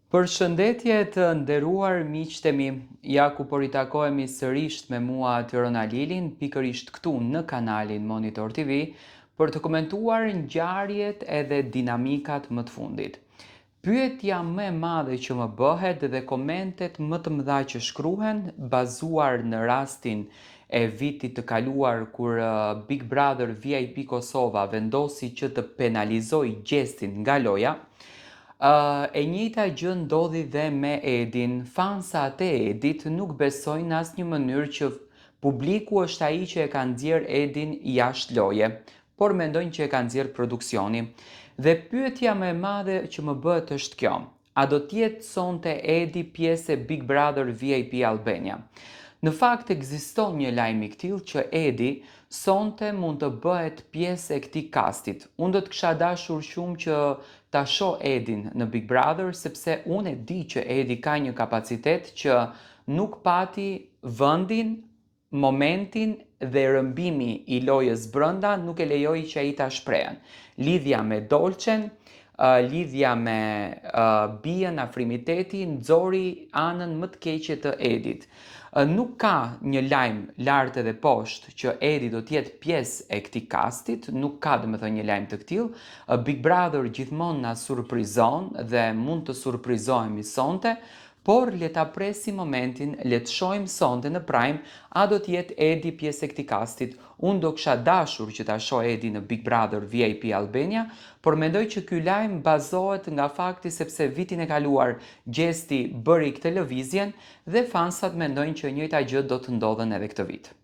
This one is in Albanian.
Përshëndetje të nderuar miqtë e mi, ja ku po ritakohemi sërish me mua Tyrona Lilin, pikërisht këtu në kanalin Monitor TV, për të komentuar ngjarjet edhe dinamikat më të fundit. Pyetja më e madhe që më bëhet dhe komentet më të mëdha që shkruhen, bazuar në rastin e vitit të kaluar kur Big Brother VIP Kosova vendosi që të penalizoj gjestin nga loja, e njëjta gjë ndodhi dhe me Edin. Fansat e Edit nuk besojnë në asnjë mënyrë që publiku është ai që e ka nxjerr Edin jashtë loje, por mendojnë që e ka nxjerr produksioni. Dhe pyetja më e madhe që më bëhet është kjo: a do t'jetë sonte Edi pjesë e Big Brother VIP Albania? Në fakt ekziston një lajm i tillë që Edi sonte mund të bëhet pjesë e këtij kastit. Unë do të kisha dashur shumë që ta shoh Edin në Big Brother, sepse unë e di që Edi ka një kapacitet që nuk pati vendin, momentin dhe rëmbimi i lojës brenda nuk e lejoi që ai ta shprehen. Lidhja me Dolçen, lidhja me bijën Afrimiteti nxori anën më të keqe të Edit. Nuk ka një lajm lart edhe poshtë që Edi do t'jetë pjesë e këtij kastit, nuk ka domethënë një lajm të tillë. Big Brother gjithmonë na surprizon dhe mund të surprizohemi sonte, por le ta presim momentin, le të shohim sonte në Prime a do t'jetë Edi pjesë e këtij kastit. Unë do kisha dashur që ta shoh Edi në Big Brother VIP Albania, por mendoj që ky lajm bazohet nga fakti sepse vitin e kaluar gjesti bëri këtë lëvizjen dhe fansat mendojnë që e njëjta gjë do të ndodhen edhe këtë vit.